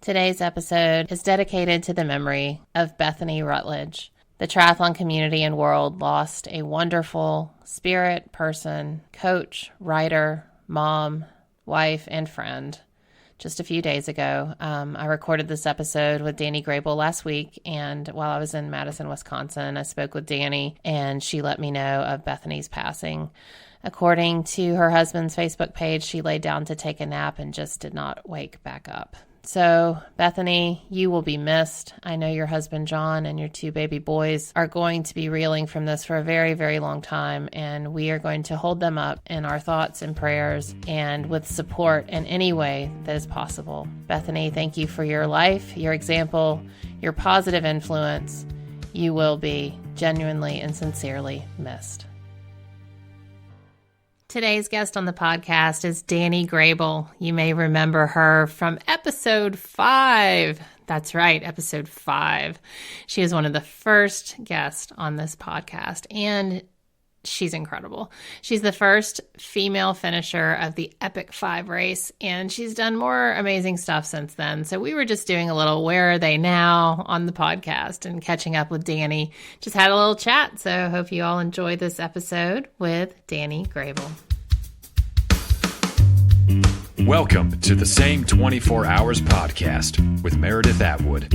Today's episode is dedicated to the memory of Bethany Rutledge. The triathlon community and world lost a wonderful spirit, person, coach, writer, mom, wife, and friend just a few days ago. I recorded this episode with Dani Grabol last week, and while I was in Madison, Wisconsin, I spoke with Dani, and she let me know of Bethany's passing. According to her husband's Facebook page, she laid down to take a nap and just did not wake back up. So, Bethany, you will be missed. I know your husband, John, and your two baby boys are going to be reeling from this for a very, very long time, and we are going to hold them up in our thoughts and prayers and with support in any way that is possible. Bethany, thank you for your life, your example, your positive influence. You will be genuinely and sincerely missed. Today's guest on the podcast is Dani Grabol. You may remember her from episode 5. That's right, episode 5. She is one of the first guests on this podcast, and she's incredible. She's the first female finisher of the EPIC 5 race, and she's done more amazing stuff since then. So we were just doing a little Where Are They Now on the podcast and catching up with Dani. Just had a little chat, so I hope you all enjoy this episode with Dani Grabol. Welcome to the Same 24 Hours podcast with Meredith Atwood.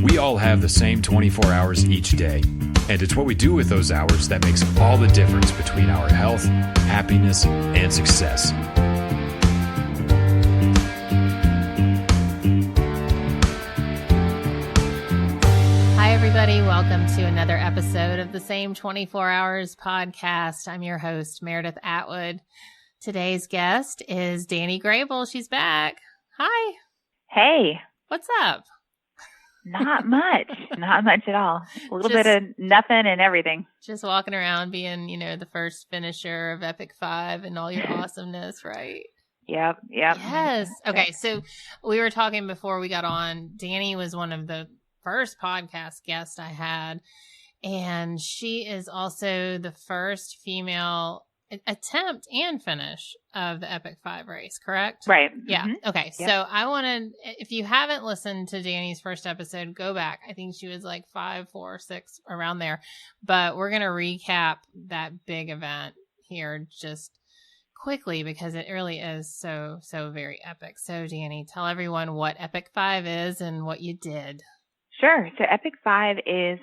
We all have the same 24 hours each day, and it's what we do with those hours that makes all the difference between our health, happiness, and success. Hi, everybody. Welcome to another episode of the Same 24 Hours podcast. I'm your host, Meredith Atwood. Today's guest is Dani Grabol. She's back. Hi. Hey. What's up? Not much. Not much at all. A little bit of nothing and everything. Just walking around being, the first finisher of EPIC 5 and all your awesomeness, right? Yep. Yes. Okay, so we were talking before we got on. Dani was one of the first podcast guests I had, and she is also the first female attempt and finish of the EPIC 5 race, correct? Right. Yeah. Mm-hmm. Okay. Yep. So I want to, if you haven't listened to Dani's first episode, go back. I think she was like 5, 4, 6, around there. But we're going to recap that big event here just quickly because it really is so very epic. So Dani, tell everyone what EPIC 5 is and what you did. Sure. So EPIC 5 is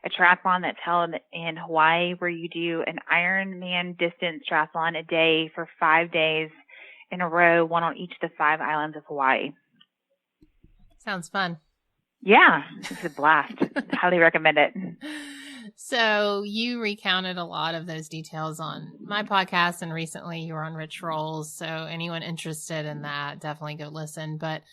a triathlon that's held in Hawaii where you do an Ironman distance triathlon a day for 5 days in a row, one on each of the 5 islands of Hawaii. Sounds fun. Yeah, it's a blast. Highly recommend it. So you recounted a lot of those details on my podcast, and recently you were on Rich Roll's. So anyone interested in that, definitely go listen. But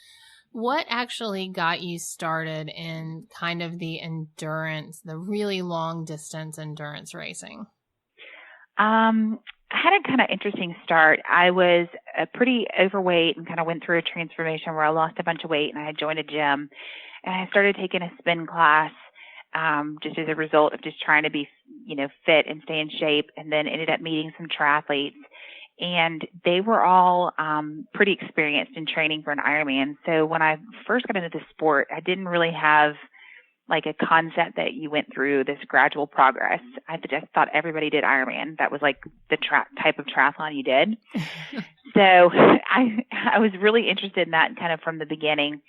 what actually got you started in kind of the endurance, the really long distance endurance racing? I had a kind of interesting start. I was pretty overweight and kind of went through a transformation where I lost a bunch of weight, and I had joined a gym, and I started taking a spin class just as a result of just trying to be, fit and stay in shape, and then ended up meeting some triathletes. And they were all pretty experienced in training for an Ironman. So when I first got into the sport, I didn't really have like a concept that you went through this gradual progress. I just thought everybody did Ironman. That was like the type of triathlon you did. So I was really interested in that kind of from the beginning.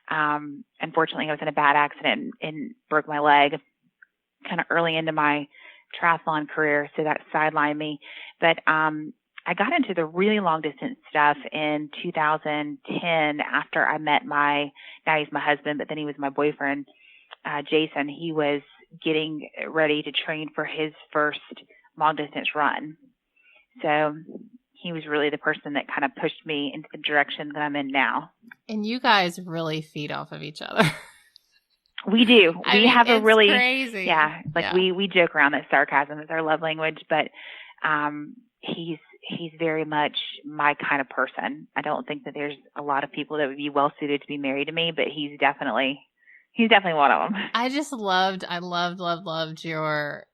Unfortunately, I was in a bad accident and broke my leg kind of early into my triathlon career. So that sidelined me. But I got into the really long distance stuff in 2010 after I met now he's my husband, but then he was my boyfriend, Jason. He was getting ready to train for his first long distance run. So he was really the person that kind of pushed me into the direction that I'm in now. And you guys really feed off of each other. We do. We have a really crazy. Yeah. We joke around that sarcasm is our love language, but he's very much my kind of person. I don't think that there's a lot of people that would be well suited to be married to me, but he's definitely one of them. I loved your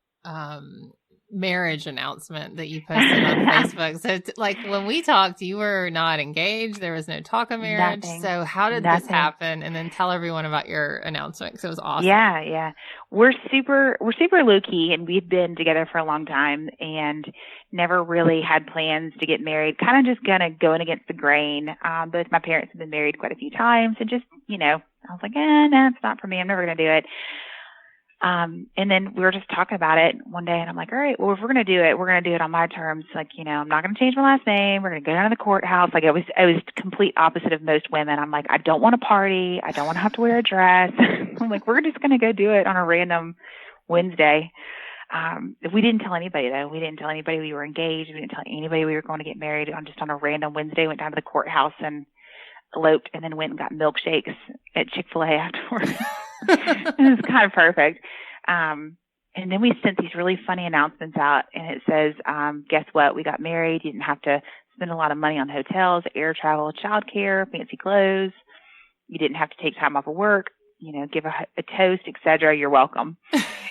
marriage announcement that you posted on Facebook. So like when we talked, you were not engaged. There was no talk of marriage. Nothing. So how did this happen? And then tell everyone about your announcement, because it was awesome. Yeah. We're super low key, and we've been together for a long time and never really had plans to get married. Kind of just going against the grain. Both my parents have been married quite a few times, and just, I was like, no, it's not for me. I'm never going to do it. And then we were just talking about it one day, and I'm like, all right, well, if we're going to do it, we're going to do it on my terms. Like, I'm not going to change my last name. We're going to go down to the courthouse. Like, I was complete opposite of most women. I'm like, I don't want to party. I don't want to have to wear a dress. I'm like, we're just going to go do it on a random Wednesday. We didn't tell anybody, though. We didn't tell anybody we were engaged. We didn't tell anybody we were going to get married on a random Wednesday. Went down to the courthouse and eloped, and then went and got milkshakes at Chick-fil-A afterwards. It was kind of perfect. And then we sent these really funny announcements out, and it says, guess what? We got married. You didn't have to spend a lot of money on hotels, air travel, childcare, fancy clothes. You didn't have to take time off of work, give a toast, etc. You're welcome.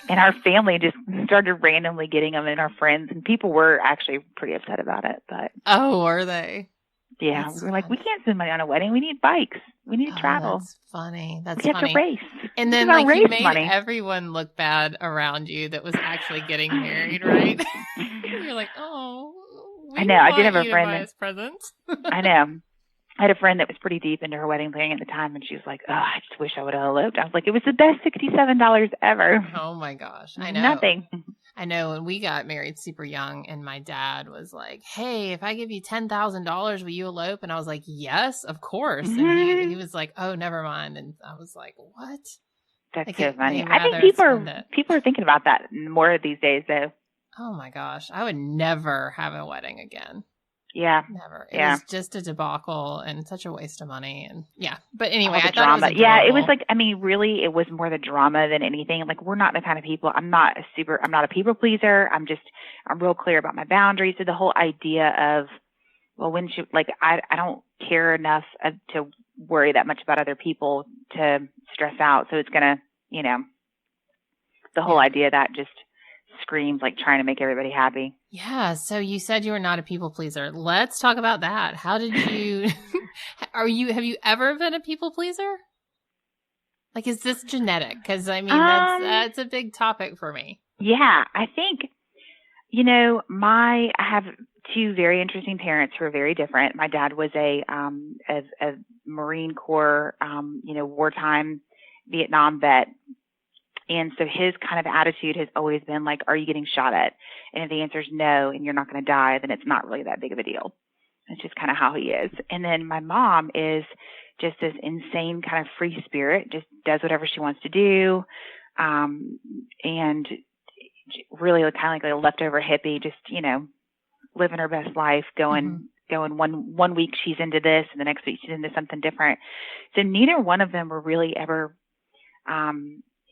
And our family just started randomly getting them, and our friends, and people were actually pretty upset about it. But oh, were they? Yeah, that's we were like, we can't spend money on a wedding. We need bikes. We need to travel. That's funny. We have to race. And then you made everyone look bad around you that was actually getting married, right? You're like, oh, I know. I did have a friend. Presents. I know. I had a friend that was pretty deep into her wedding planning at the time, and she was like, oh, I just wish I would have eloped. I was like, it was the best $67 ever. Oh, my gosh. I know. Nothing. I know. When we got married super young, and my dad was like, hey, if I give you $10,000, will you elope? And I was like, yes, of course. Mm-hmm. And he was like, oh, never mind. And I was like, what? That's so funny. I think people are thinking about that more these days, though. Oh, my gosh. I would never have a wedding again. Yeah. Never. It was just a debacle and such a waste of money. And but anyway, I thought drama. It was it was like, really, it was more the drama than anything. Like, we're not the kind of people, I'm not a people pleaser. I'm real clear about my boundaries. So the whole idea of, well, I don't care enough to worry that much about other people to stress out. So it's going to, the whole idea of that just screams like trying to make everybody happy. Yeah. So you said you were not a people pleaser. Let's talk about that. How did you, have you ever been a people pleaser? Like, is this genetic? Cause that's a big topic for me. Yeah. I think, I have two very interesting parents who are very different. My dad was a Marine Corps, wartime Vietnam vet. And so his kind of attitude has always been like, are you getting shot at? And if the answer is no, and you're not going to die, then it's not really that big of a deal. It's just kind of how he is. And then my mom is just this insane kind of free spirit, just does whatever she wants to do. And really kind of like a leftover hippie, just, living her best life, going one week she's into this and the next week she's into something different. So neither one of them were really ever,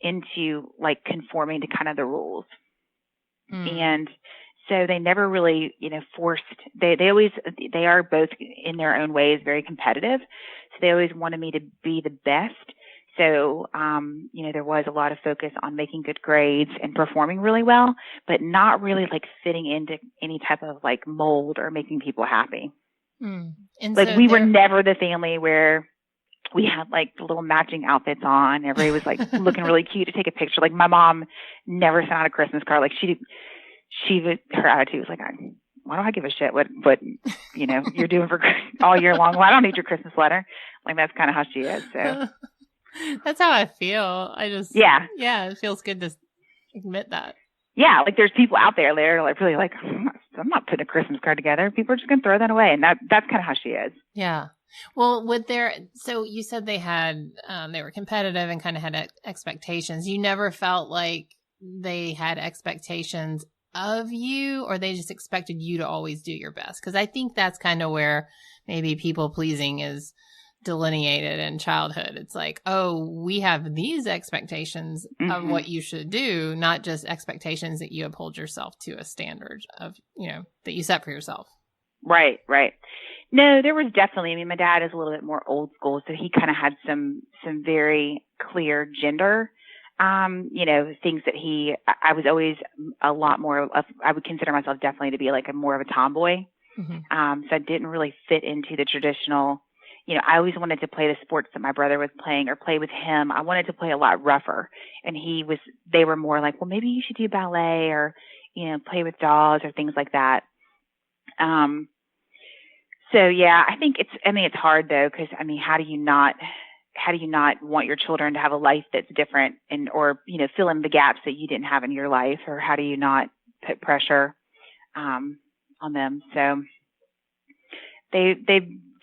into like conforming to kind of the rules. And so they never really, forced, they are both in their own ways very competitive. So they always wanted me to be the best. So, there was a lot of focus on making good grades and performing really well, but not really like fitting into any type of like mold or making people happy. And like so we were never the family where we had like the little matching outfits on. Everybody was like looking really cute to take a picture. Like my mom never sent out a Christmas card. Like her attitude was like, why do I give a shit what you're doing for all year long? Well, I don't need your Christmas letter. Like that's kind of how she is. So that's how I feel. It feels good to admit that. Yeah. Like there's people out there that are like really like, I'm not putting a Christmas card together. People are just going to throw that away. And that's kind of how she is. Yeah. Well, so you said they had, they were competitive and kind of had expectations. You never felt like they had expectations of you, or they just expected you to always do your best? Because I think that's kind of where maybe people pleasing is delineated in childhood. It's like, oh, we have these expectations of what you should do, not just expectations that you uphold yourself to a standard of, that you set for yourself. Right. No, there was definitely, my dad is a little bit more old school, so he kind of had some very clear gender Things that I was always a lot more of, I would consider myself definitely to be like more of a tomboy. Mm-hmm. So I didn't really fit into the traditional, I always wanted to play the sports that my brother was playing or play with him. I wanted to play a lot rougher. And they were more like, well, maybe you should do ballet or, play with dolls or things like that. So yeah, I think it's hard though, because how do you not want your children to have a life that's different or fill in the gaps that you didn't have in your life, or how do you not put pressure on them? So they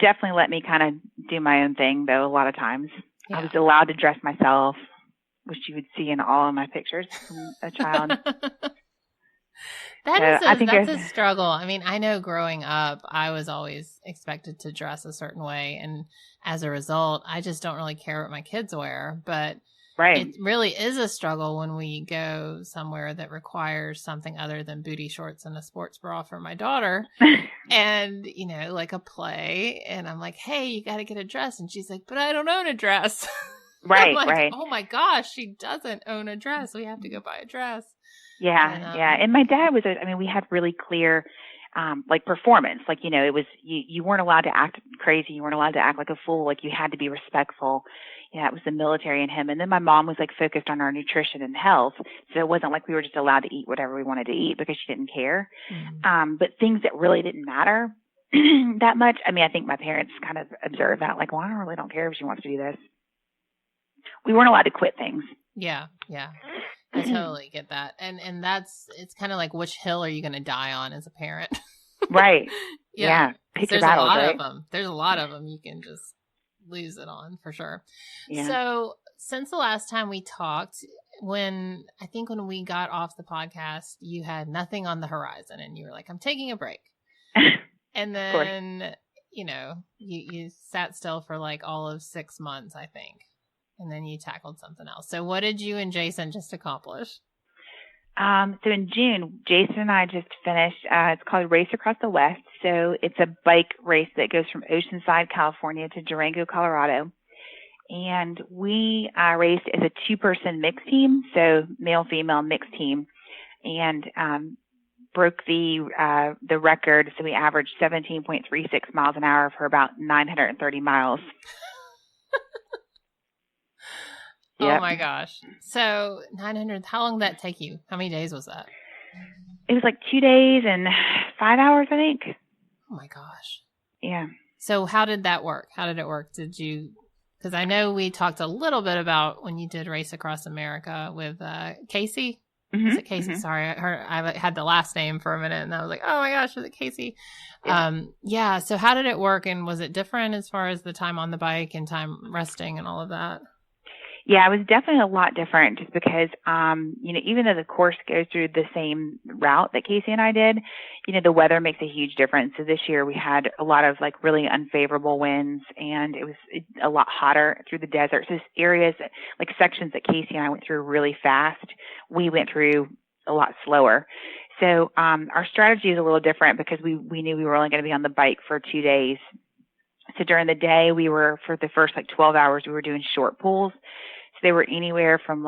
definitely let me kind of do my own thing though. A lot of times I was allowed to dress myself, which you would see in all of my pictures from a child. That's a struggle. I know growing up, I was always expected to dress a certain way. And as a result, I just don't really care what my kids wear. But right. It really is a struggle when we go somewhere that requires something other than booty shorts and a sports bra for my daughter. And, like a play. And I'm like, hey, you got to get a dress. And she's like, but I don't own a dress. Right, like, right. Oh my gosh, she doesn't own a dress. We have to go buy a dress. Yeah, yeah. And my dad was, we had really clear, performance. It was, you weren't allowed to act crazy. You weren't allowed to act like a fool. Like, you had to be respectful. Yeah, it was the military in him. And then my mom was, focused on our nutrition and health. So it wasn't like we were just allowed to eat whatever we wanted to eat because she didn't care. Mm-hmm. But things that really didn't matter that much, I think my parents kind of observed that. Like, well, I really don't care if she wants to do this. We weren't allowed to quit things. Yeah, yeah. I totally get that. And it's kind of like, which hill are you going to die on as a parent? Right. Yeah. Pick your battles, right? There's a lot of them you can just lose it on for sure. Yeah. So since the last time we talked, when we got off the podcast, you had nothing on the horizon and you were like, I'm taking a break. And then, you sat still for all of 6 months, I think. And then you tackled something else. So what did you and Jason just accomplish? So in June, Jason and I just finished, it's called Race Across the West. So it's a bike race that goes from Oceanside, California to Durango, Colorado. And we raced as a 2-person mixed team, so male-female mixed team, and broke the record. So we averaged 17.36 miles an hour for about 930 miles. Yep. Oh my gosh. So 900, how long did that take you? How many days was that? It was 2 days and 5 hours, I think. Oh my gosh. Yeah. So how did that work? How did it work? Because I know we talked a little bit about when you did Race Across America with Casey. Mm-hmm. Is it Casey? Mm-hmm. Sorry. I had the last name for a minute and I was like, oh my gosh, is it Casey? Yeah. So how did it work? And was it different as far as the time on the bike and time resting and all of that? Yeah, it was definitely a lot different just because, even though the course goes through the same route that Casey and I did, the weather makes a huge difference. So this year we had a lot of really unfavorable winds and it was a lot hotter through the desert. So areas, sections that Casey and I went through really fast, we went through a lot slower. So our strategy is a little different because we knew we were only going to be on the bike for 2 days. So during the day, for the first 12 hours, we were doing short pulls. So they were anywhere from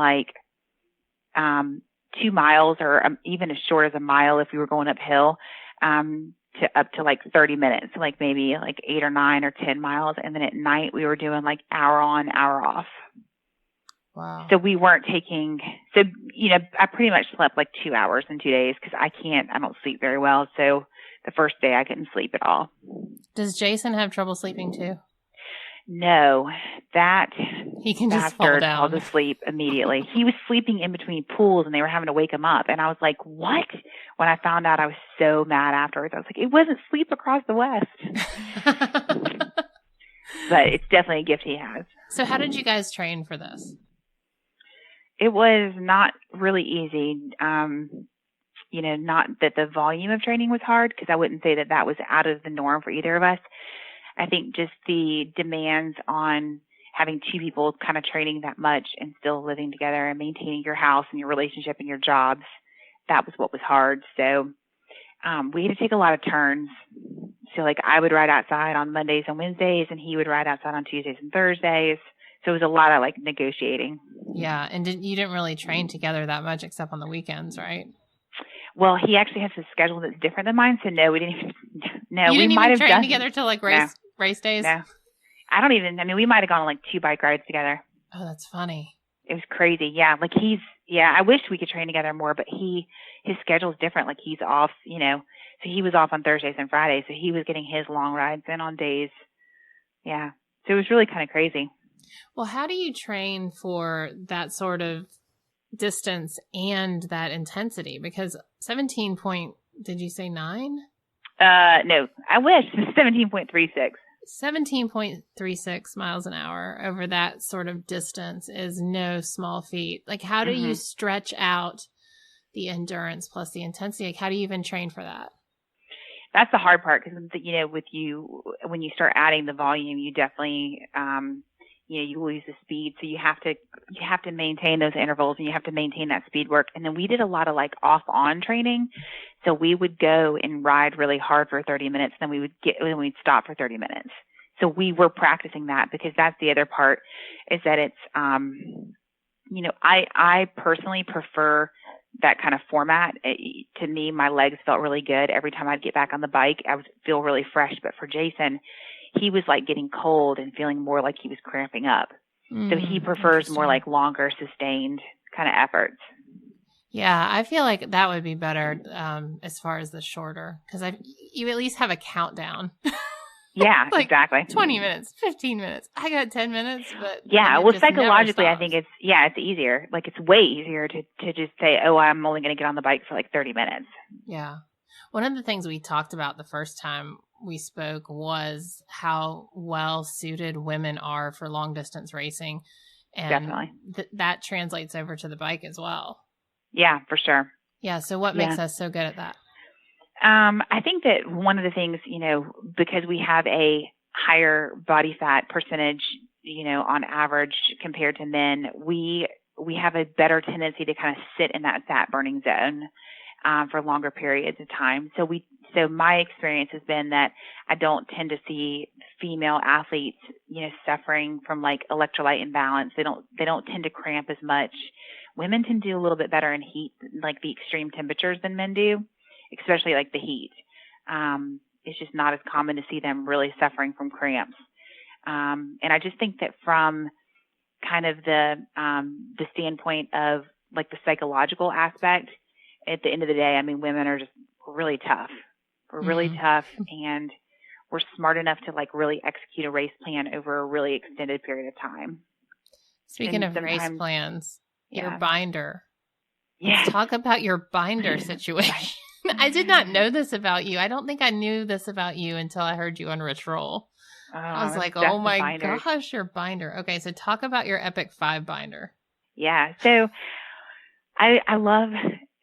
2 miles or even as short as a mile if we were going uphill, to up to 30 minutes, maybe 8 or 9 or 10 miles. And then at night, we were doing hour on, hour off. Wow. So we weren't taking, I pretty much slept 2 hours in 2 days because I don't sleep very well. So the first day I couldn't sleep at all. Does Jason have trouble sleeping too? No, that he can just fall down. Fall asleep immediately. He was sleeping in between pools and they were having to wake him up. And I was like, what? When I found out, I was so mad afterwards. I was like, it wasn't Sleep Across the West. But it's definitely a gift he has. So how did you guys train for this? It was not really easy. Not that the volume of training was hard, because I wouldn't say that was out of the norm for either of us. I think just the demands on having 2 people kind of training that much and still living together and maintaining your house and your relationship and your jobs, that was what was hard. So we had to take a lot of turns. So I would ride outside on Mondays and Wednesdays and he would ride outside on Tuesdays and Thursdays. So it was a lot of negotiating. Yeah. And you didn't really train together that much except on the weekends, right? Well, he actually has a schedule that's different than mine. So no, we didn't even, no, you we didn't might even have train done together till like race days? No, we might have gone on like 2 bike rides together. Oh, that's funny. It was crazy. Yeah. Like I wish we could train together more, but his schedule is different. Like he's off, so he was off on Thursdays and Fridays. So he was getting his long rides in on days. Yeah. So it was really kind of crazy. Well, how do you train for that sort of distance and that intensity? Because 17 point, did you say 9? No, I wish 17.36. 17.36 miles an hour over that sort of distance is no small feat. Like, how do you stretch out the endurance plus the intensity? Like, how do you even train for that? That's the hard part because, with you, when you start adding the volume, you definitely, you lose the speed. So you have to maintain those intervals and you have to maintain that speed work. And then we did a lot of like off-on training. So we would go and ride really hard for 30 minutes. Then we'd stop for 30 minutes. So we were practicing that because that's the other part is that it's, I personally prefer that kind of format. To me, my legs felt really good. Every time I'd get back on the bike, I would feel really fresh. But for Jason, he was like getting cold and feeling more like he was cramping up. So he prefers more like longer, sustained kind of efforts. Yeah, I feel like that would be better as far as the shorter because you at least have a countdown. Yeah, like exactly. 20 minutes, 15 minutes. I got 10 minutes, but yeah. Well, psychologically, I think it's easier. Like it's way easier to just say, oh, I'm only going to get on the bike for like 30 minutes. Yeah. One of the things we talked about the first time we spoke was how well suited women are for long distance racing. And definitely. That translates over to the bike as well. Yeah, for sure. Yeah. So what makes us so good at that? I think that one of the things, because we have a higher body fat percentage, on average compared to men, we have a better tendency to kind of sit in that fat burning zone for longer periods of time. So my experience has been that I don't tend to see female athletes, suffering from like electrolyte imbalance. They don't tend to cramp as much. Women tend to do a little bit better in heat, like the extreme temperatures than men do, especially like the heat. It's just not as common to see them really suffering from cramps. And I just think that from kind of the standpoint of like the psychological aspect, at the end of the day, I mean, women are just really tough. We're really tough, and we're smart enough to like really execute a race plan over a really extended period of time. Speaking of race plans, your binder. Let's talk about your binder situation. I did not know this about you. I don't think I knew this about you until I heard you on Rich Roll. I was like, oh my gosh, your binder. Okay, so talk about your EPIC 5 binder. Yeah, so I love,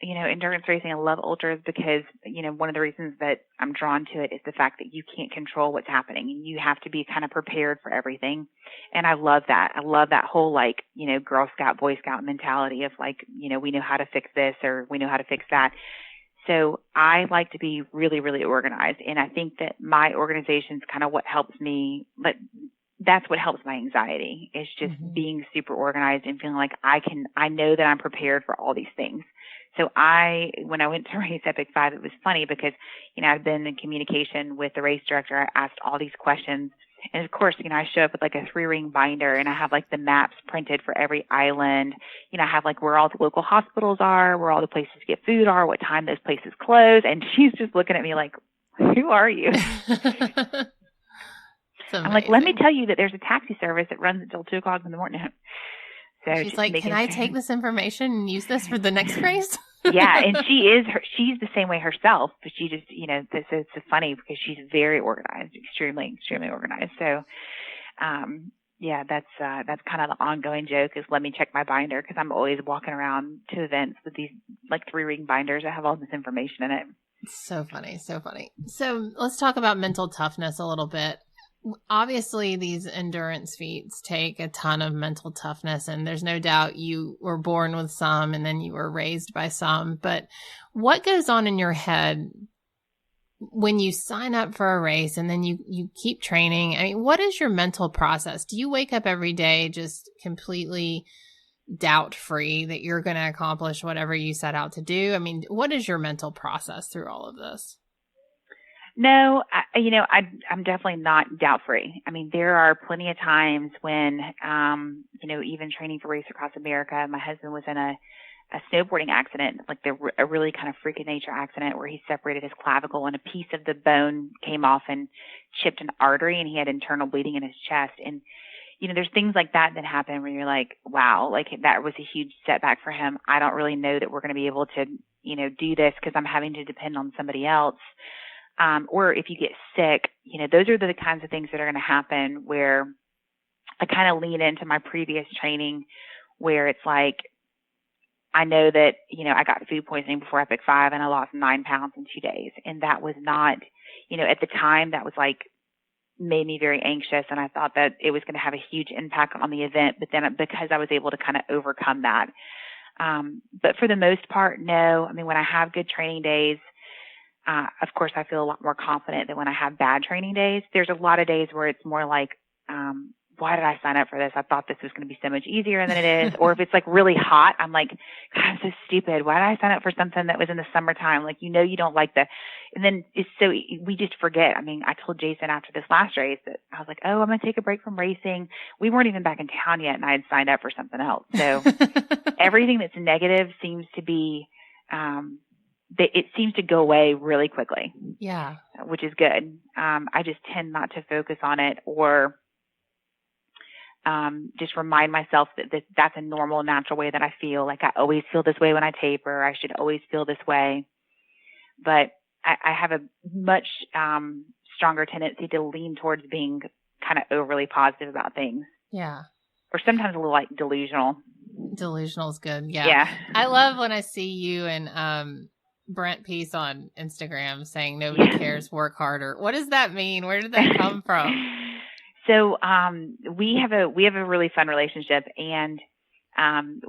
endurance racing. I love ultras because, one of the reasons that I'm drawn to it is the fact that you can't control what's happening and you have to be kind of prepared for everything. And I love that. I love that whole like, Girl Scout, Boy Scout mentality of like, we know how to fix this or we know how to fix that. So I like to be really, really organized. And I think that my organization is kind of what helps me, but that's what helps my anxiety is just being super organized and feeling like I know that I'm prepared for all these things. So when I went to race EPIC 5, it was funny because, I've been in communication with the race director. I asked all these questions. And of course, I show up with like a 3-ring binder and I have like the maps printed for every island. I have like where all the local hospitals are, where all the places to get food are, what time those places close. And she's just looking at me like, who are you? I'm like, let me tell you that there's a taxi service that runs until 2:00 in the morning. So she's like, can I take this information and use this for the next race? Yeah. And she's the same way herself, but she just, it's funny because she's very organized, extremely, extremely organized. So, that's kind of the ongoing joke is let me check my binder because I'm always walking around to events with these like 3-ring binders that have all this information in it. So funny. So funny. So let's talk about mental toughness a little bit. Obviously, these endurance feats take a ton of mental toughness, and there's no doubt you were born with some and then you were raised by some. But what goes on in your head when you sign up for a race and then you keep training? I mean, what is your mental process? Do you wake up every day just completely doubt free that you're going to accomplish whatever you set out to do? I mean, what is your mental process through all of this? No, I'm definitely not doubt free. I mean, there are plenty of times when, even training for Race Across America, my husband was in a snowboarding accident, like a really kind of freak of nature accident where he separated his clavicle and a piece of the bone came off and chipped an artery, and he had internal bleeding in his chest. And, there's things like that happen where you're like, wow, like that was a huge setback for him. I don't really know that we're going to be able to, do this because I'm having to depend on somebody else. Or if you get sick, those are the kinds of things that are going to happen where I kind of lean into my previous training where it's like, I know that, I got food poisoning before EPIC 5 and I lost 9 pounds in 2 days. And that was not, at the time that was like, made me very anxious. And I thought that it was going to have a huge impact on the event. But then because I was able to kind of overcome that. But for the most part, no. I mean, when I have good training days, of course, I feel a lot more confident than when I have bad training days. There's a lot of days where it's more like, why did I sign up for this? I thought this was going to be so much easier than it is. Or if it's like really hot, I'm like, God, I'm so stupid. Why did I sign up for something that was in the summertime? Like, you don't like and then we just forget. I mean, I told Jason after this last race that I was like, oh, I'm going to take a break from racing. We weren't even back in town yet and I had signed up for something else. So everything that's negative seems to be, it seems to go away really quickly. Yeah. Which is good. I just tend not to focus on it or just remind myself that that's a normal, natural way that I feel. Like I always feel this way when I taper. I should always feel this way. But I have a much stronger tendency to lean towards being kind of overly positive about things. Yeah. Or sometimes a little like delusional. Delusional is good. Yeah. Yeah. I love when I see you and Brent Peace on Instagram saying nobody cares, work harder. What does that mean? Where did that come from? So we have a really fun relationship, and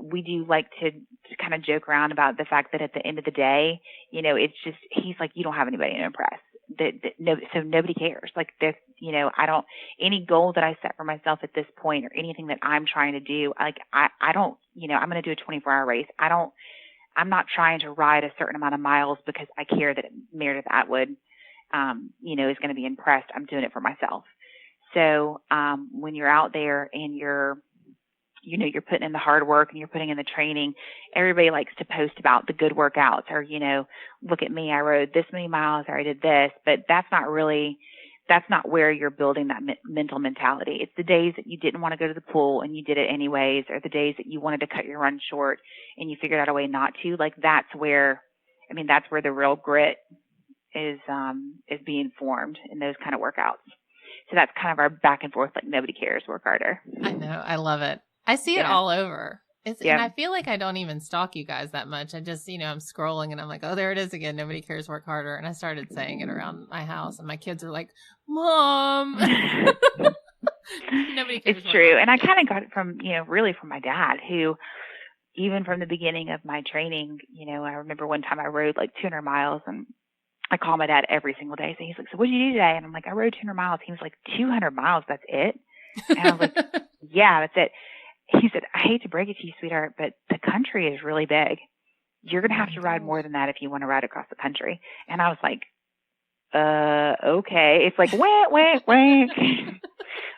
we do like to kind of joke around about the fact that at the end of the day, it's just he's like, you don't have anybody to impress. So nobody cares. Like this, any goal that I set for myself at this point or anything that I'm trying to do, like I don't, I'm going to do a 24-hour race. I'm not trying to ride a certain amount of miles because I care that Meredith Atwood, is going to be impressed. I'm doing it for myself. So when you're out there and you're putting in the hard work and you're putting in the training, everybody likes to post about the good workouts or, look at me, I rode this many miles or I did this, but that's not where you're building that mental mentality. It's the days that you didn't want to go to the pool and you did it anyways, or the days that you wanted to cut your run short and you figured out a way not to. Like that's where the real grit is being formed in those kind of workouts. So that's kind of our back and forth, like nobody cares, work harder. I know. I love it. I see it all over. And I feel like I don't even stalk you guys that much. I just, I'm scrolling and I'm like, oh, there it is again. Nobody cares, work harder. And I started saying it around my house and my kids are like, Mom. Nobody cares. It's true. And I kind of got it from, really from my dad, who even from the beginning of my training, I remember one time I rode like 200 miles and I call my dad every single day. So he's like, so what did you do today? And I'm like, I rode 200 miles. He was like, 200 miles, that's it? And I was like, yeah, that's it. He said, I hate to break it to you, sweetheart, but the country is really big. You're going to have to ride more than that if you want to ride across the country. And I was like, okay. It's like, whack.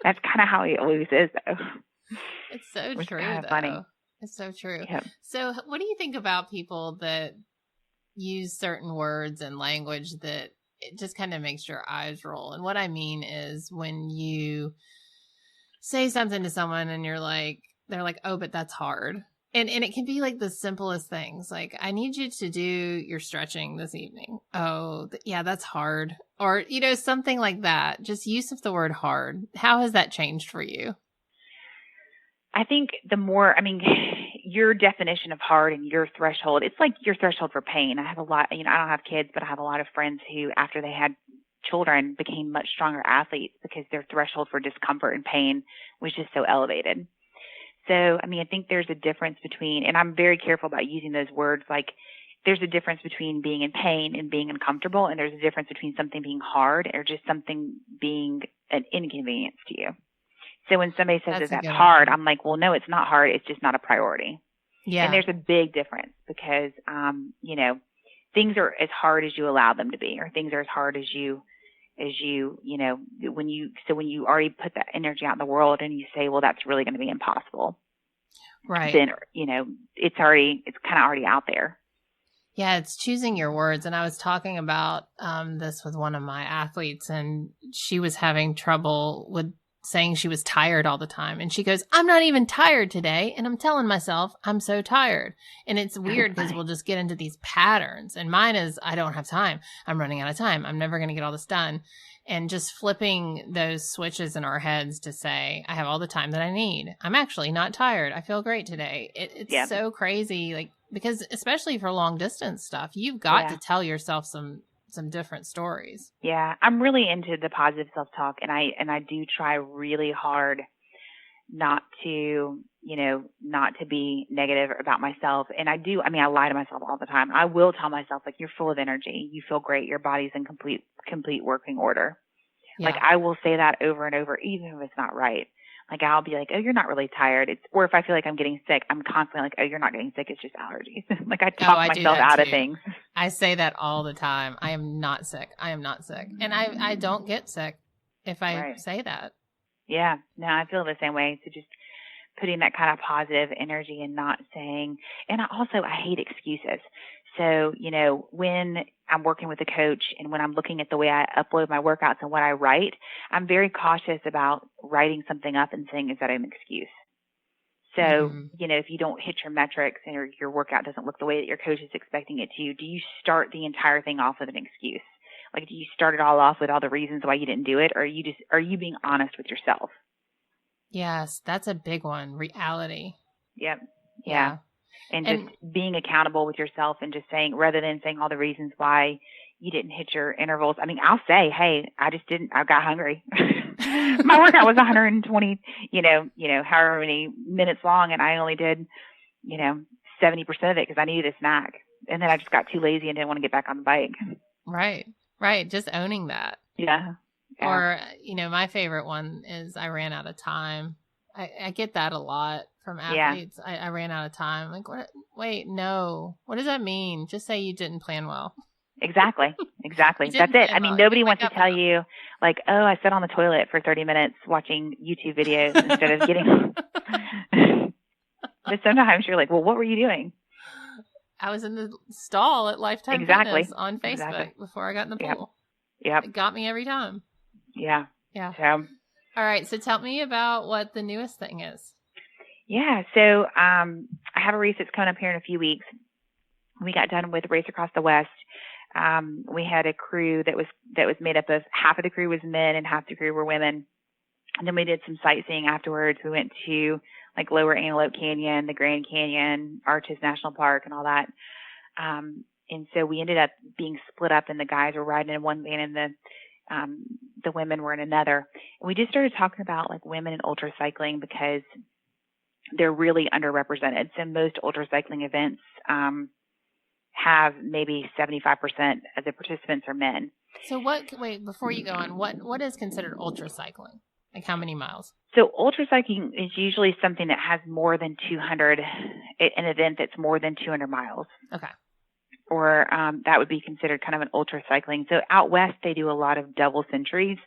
That's kind of how he always is, though. It's so true, though. Funny. It's so true. Yeah. So what do you think about people that use certain words and language that it just kind of makes your eyes roll? And what I mean is when you say something to someone and they're like, oh, but that's hard. And it can be like the simplest things. Like, I need you to do your stretching this evening. Oh, yeah, that's hard. Or, something like that. Just use of the word hard. How has that changed for you? I think your definition of hard and your threshold, it's like your threshold for pain. I have a lot, I don't have kids, but I have a lot of friends who, after they had children, became much stronger athletes because their threshold for discomfort and pain was just so elevated. So, I think there's a difference between, and I'm very careful about using those words, like there's a difference between being in pain and being uncomfortable, and there's a difference between something being hard or just something being an inconvenience to you. So when somebody says That's that's hard, I'm like, well, no, it's not hard. It's just not a priority. Yeah. And there's a big difference because, you know, things are as hard as you allow them to be, or things are as hard as you know, when you already put that energy out in the world and you say, well, that's really going to be impossible. Right. Then, you know, it's kind of already out there. Yeah, it's choosing your words. And I was talking about this with one of my athletes, and she was having trouble with saying she was tired all the time. And she goes, I'm not even tired today. And I'm telling myself I'm so tired. And it's weird because we'll just get into these patterns. And mine is, I don't have time. I'm running out of time. I'm never going to get all this done. And just flipping those switches in our heads to say, I have all the time that I need. I'm actually not tired. I feel great today. It's so crazy. Like, because especially for long distance stuff, you've got to tell yourself some different stories. Yeah. I'm really into the positive self-talk, and I do try really hard not to be negative about myself. And I lie to myself all the time. I will tell myself, like, you're full of energy. You feel great. Your body's in complete working order. Yeah. Like, I will say that over and over, even if it's not right. Like, I'll be like, oh, you're not really tired. Or if I feel like I'm getting sick, I'm constantly like, oh, you're not getting sick. It's just allergies. Like, I talk myself out of things. I say that all the time. I am not sick. I am not sick. And I don't get sick if I say that. Yeah. No, I feel the same way. So just putting that kind of positive energy and not saying, and I hate excuses. So, you know, when I'm working with a coach and when I'm looking at the way I upload my workouts and what I write, I'm very cautious about writing something up and saying, is that an excuse? So, you know, if you don't hit your metrics and your workout doesn't look the way that your coach is expecting it to, do you start the entire thing off with an excuse? Like, do you start it all off with all the reasons why you didn't do it? Or are you being honest with yourself? Yes, that's a big one. Reality. Yep. Yeah. And just being accountable with yourself and just saying, rather than saying all the reasons why you didn't hit your intervals. I mean, I'll say, hey, I got hungry. My workout was 120, however many minutes long. And I only did, 70% of it because I needed a snack. And then I just got too lazy and didn't want to get back on the bike. Right. Right. Just owning that. Yeah. Or, my favorite one is I ran out of time. I get that a lot from athletes. Yeah. I ran out of time. Like, what? Wait, no. What does that mean? Just say you didn't plan well. Exactly. That's it. I mean, nobody wants to tell you, like, oh, I sat on the toilet for 30 minutes watching YouTube videos instead of getting. But sometimes you're like, well, what were you doing? I was in the stall at Lifetime Fitness on Facebook before I got in the pool. Yep. It got me every time. Yeah. So. All right. So tell me about what the newest thing is. Yeah. So I have a race that's coming up here in a few weeks. We got done with Race Across the West. We had a crew that was made up of half of the crew was men and half the crew were women. And then we did some sightseeing afterwards. We went to like Lower Antelope Canyon, the Grand Canyon, Arches National Park, and all that. And so we ended up being split up, and the guys were riding in one van and the women were in another. And we just started talking about like women in ultra cycling because they're really underrepresented. So most ultra cycling events have maybe 75% of the participants are men. So wait, before you go on, what is considered ultra cycling? Like how many miles? So ultra cycling is usually something that has more than 200, an event that's more than 200 miles. Okay. Or that would be considered kind of an ultra cycling. So out west, they do a lot of double centuries.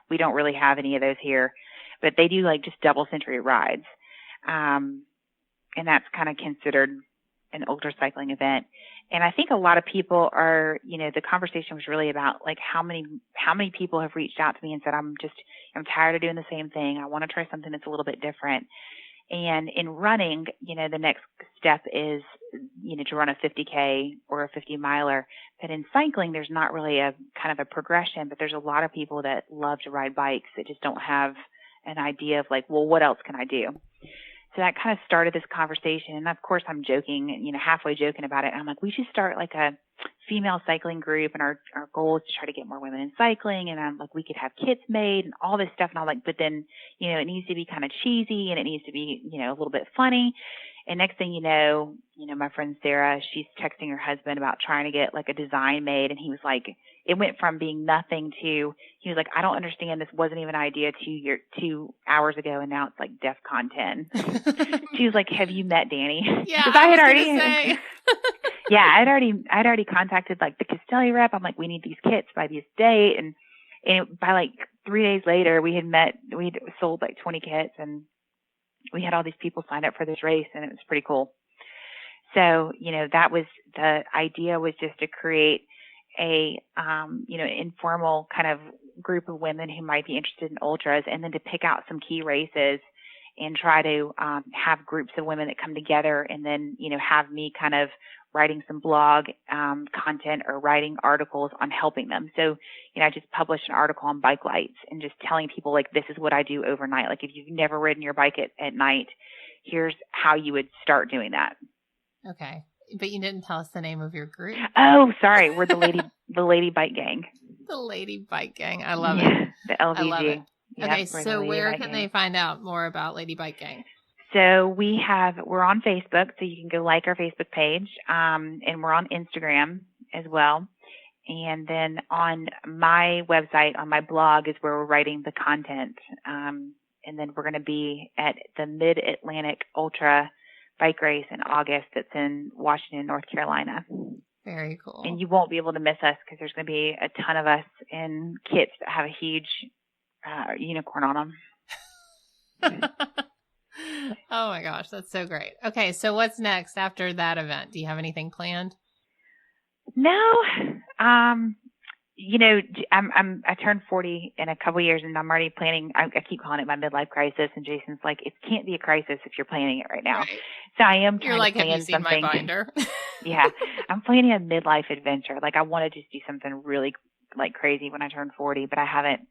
We don't really have any of those here, but they do like just double century rides. And that's kind of considered an ultra cycling event. And I think a lot of people are, the conversation was really about like how many people have reached out to me and said, I'm tired of doing the same thing. I want to try something that's a little bit different. And in running, the next step is, to run a 50K or a 50 miler. But in cycling, there's not really a kind of a progression, but there's a lot of people that love to ride bikes that just don't have an idea of like, well, what else can I do? So that kind of started this conversation. And of course I'm joking, halfway joking about it. I'm like, we should start like a female cycling group, and our goal is to try to get more women in cycling. And I'm like, we could have kits made and all this stuff. And I'm like, but then, it needs to be kind of cheesy and it needs to be, a little bit funny. And next thing you know, my friend Sarah, she's texting her husband about trying to get like a design made. And he was like, it went from being nothing to, he was like, I don't understand. This wasn't even an idea 2 hours ago. And now it's like DEFCON 10. She was like, have you met Dani? Yeah. I had already, say. yeah, I'd already contacted like the Castelli rep. I'm like, we need these kits by this date. And by like 3 days later, we'd sold like 20 kits, and we had all these people sign up for this race, and it was pretty cool. So, that was the idea, was just to create a, informal kind of group of women who might be interested in ultras, and then to pick out some key races and try to have groups of women that come together, and then, have me kind of writing some blog content or writing articles on helping them. So, I just published an article on bike lights and just telling people, like, this is what I do overnight. Like, if you've never ridden your bike at night, here's how you would start doing that. Okay. But you didn't tell us the name of your group. Oh, sorry. We're the Lady Bike Gang. The Lady Bike Gang. I love it. The LBG. I love it. Yep, okay. So where can they find out more about Lady Bike Gang? So we're on Facebook, so you can go like our Facebook page, and we're on Instagram as well. And then on my website, on my blog, is where we're writing the content. And then we're going to be at the Mid-Atlantic Ultra bike race in August that's in Washington, North Carolina. Very cool. And you won't be able to miss us because there's going to be a ton of us in kits that have a huge unicorn on them. Oh my gosh, that's so great. Okay, so what's next after that event? Do you have anything planned? No. I turned 40 in a couple of years, and I'm already planning. I keep calling it my midlife crisis, and Jason's like, it can't be a crisis if you're planning it right now. Right. So I am trying to plan have you seen something. My binder? Yeah, I'm planning a midlife adventure. Like, I want to just do something really like crazy when I turn 40, but I haven't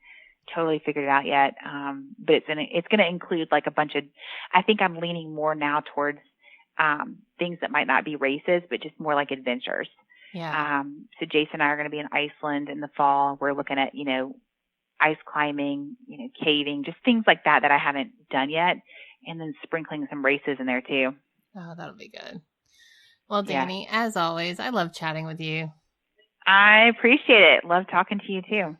totally figured it out yet. But it's gonna include like a bunch of. I think I'm leaning more now towards things that might not be races, but just more like adventures. Yeah. So Jason and I are going to be in Iceland in the fall. We're looking at, ice climbing, caving, just things like that I haven't done yet. And then sprinkling some races in there too. Oh, that'll be good. Well, Dani, as always, I love chatting with you. I appreciate it. Love talking to you too.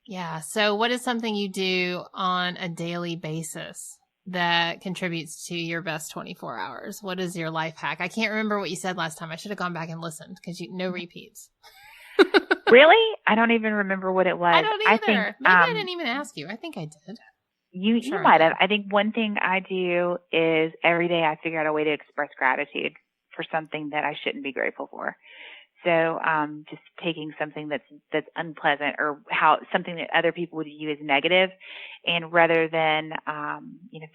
Yeah. So what is something you do on a daily basis that contributes to your best 24 hours? What is your life hack? I can't remember what you said last time. I should have gone back and listened because no repeats. Really? I don't even remember what it was. I don't either. Maybe I didn't even ask you. I think I did. You might have. I think one thing I do is every day I figure out a way to express gratitude for something that I shouldn't be grateful for. So just taking something that's unpleasant or something that other people would view as negative, and rather than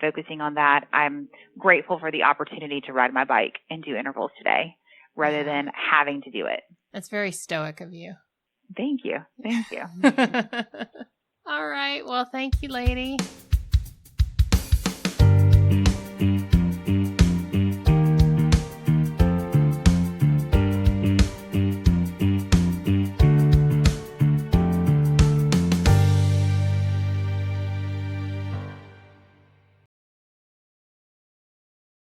focusing on that, I'm grateful for the opportunity to ride my bike and do intervals today, rather than having to do it. That's very stoic of you. Thank you. All right. Well, thank you, lady.